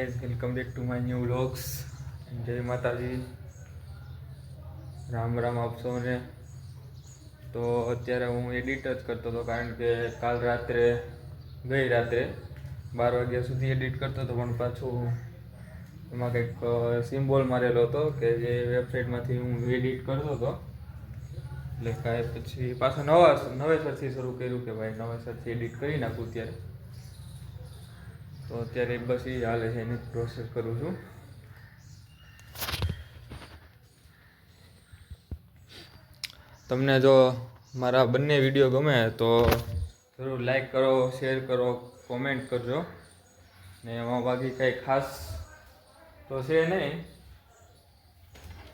Guys, welcome back to my new vlogs. જય માતાજી, રામ રામ આપ સૌને. તો અત્યારે હું એડિટ જ કરતો હતો, કારણ કે કાલ રાત્રે ગઈ રાત્રે 12 વાગ્યા સુધી એડિટ કરતો હતો, પણ પાછું એમાં કંઈક સિમ્બોલ મારેલો હતો કે જે વેબસાઇટમાંથી હું એડિટ કરતો હતો, એટલે કાંઈ પછી પાછું નવેસરથી શરૂ કર્યું કે ભાઈ નવેસરથી એડિટ કરી નાખું ત્યારે. તો અત્યારે બસ એ હાલે છે, એની પ્રોસેસ કરું છું. તમને જો મારા બંને વિડીયો ગમે તો જરૂર લાઈક કરો, શેર કરો, કોમેન્ટ કરજો. ને એમાં બાકી કંઈ ખાસ તો છે નહીં,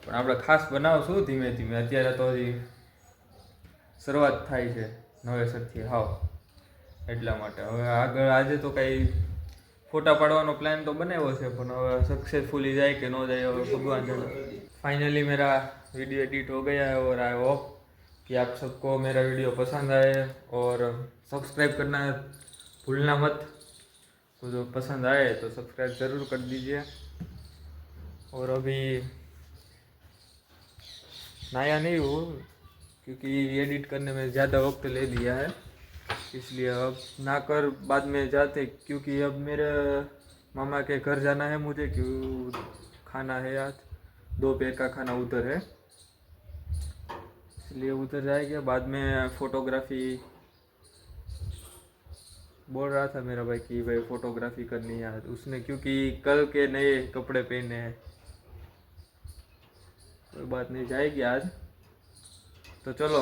પણ આપણે ખાસ બનાવશું ધીમે ધીમે. અત્યારે તો હજી શરૂઆત થાય છે નવેસરથી હાવ, એટલા માટે. હવે આગળ આજે તો કંઈ ફોટા પાડવાનો प्लान तो बनाया है, पर सक्सेसफुली जाए कि न जाए और भगवान जाने। फाइनली मेरा वीडियो एडिट हो गया है और आई होप कि आप सबको मेरा वीडियो पसंद आए, और सब्सक्राइब करना भूलना मत। तो जो पसंद आए तो सब्सक्राइब ज़रूर कर दीजिए। और अभी नया नहीं हूँ, क्योंकि एडिट करने में ज़्यादा वक्त ले लिया है, इसलिए अब ना कर बाद में जाते, क्योंकि अब मेरे मामा के घर जाना है मुझे, क्यों खाना है आज, दोपहर का खाना उधर है, इसलिए उधर जाएंगे। बाद में फ़ोटोग्राफ़ी बोल रहा था मेरा भाई कि भाई फ़ोटोग्राफ़ी करनी है आज उसने, क्योंकि कल के नए कपड़े पहने हैं। कोई बात नहीं, जाएगी आज। तो चलो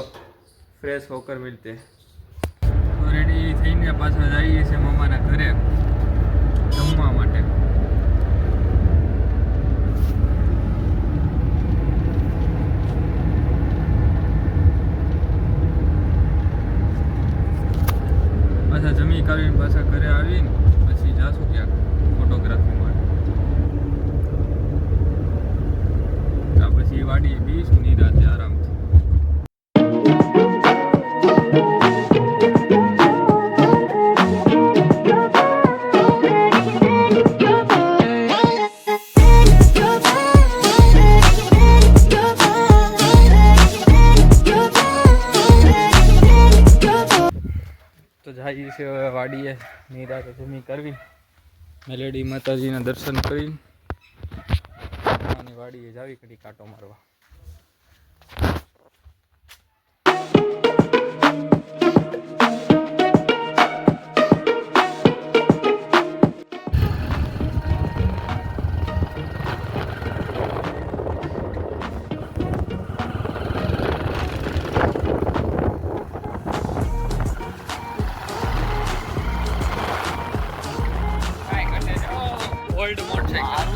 फ्रेश होकर मिलते हैं। तो रेडी थईने पाछा जाइए छे मामाना घरे जमवा माटे। पाछा जमी કરીને પાછા ઘરે આવીને પછી જાશું ક્યાંક ફોટોગ્રાફી માટે. આ પછી વાડીએ બેસીશું નિરાંતે આરામથી. તો જઈએ છે વાડીએ નિરાંતે જમી કરવી, મેલેડી માતાજીના દર્શન કરી અને વાડીએ જાવી કડી કાંટો મારવા. ઓલ્ડ મોટરસાઇકલ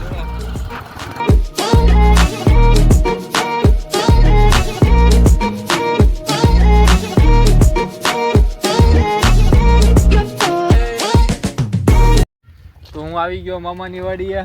તો હું આવી ગયો મામાની વાડીએ.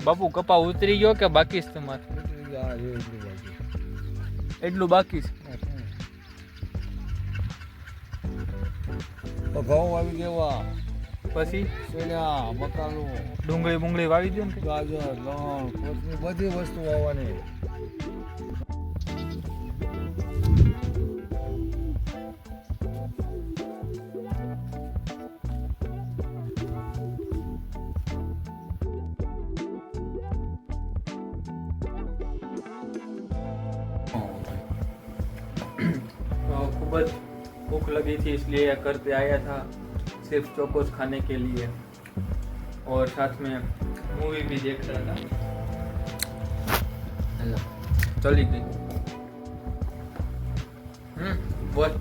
બાપુ કપા ઉતરી ગયો કે બાકી છે તમારે? એટલું બાકી છે. ઘઉં આવી ગયા, પછી શેરડા, મકાનું, ડુંગળી બુંગળી વાવી દો ને. ગાજર, લણ, કોથમીર, બધી વસ્તુ વાવવાની. खूब भूख लगी थी, इसलिए घर पे आया था सिर्फ चोकोस खाने के लिए, और साथ में मूवी भी देख रहा था. चली गई. बोल.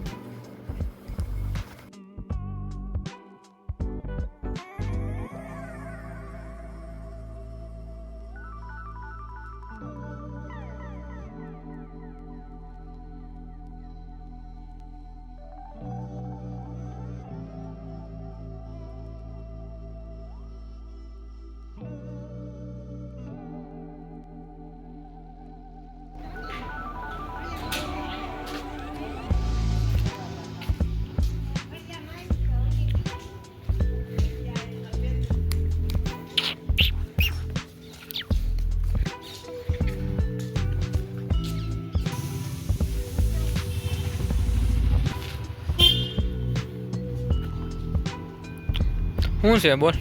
શું છે બોલ?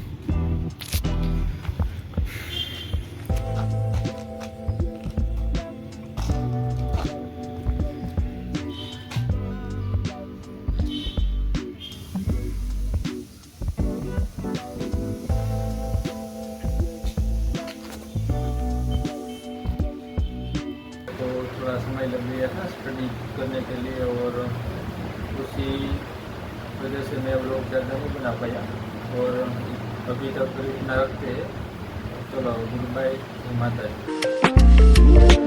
तो थोड़ा समय लग गया था स्टडी करने के लिए और उसी वजह से मैं व्लॉग ज़्यादा नहीं बना पाया और अभी तक इतना रखते हैं। चलो गुड बाय, माता जी।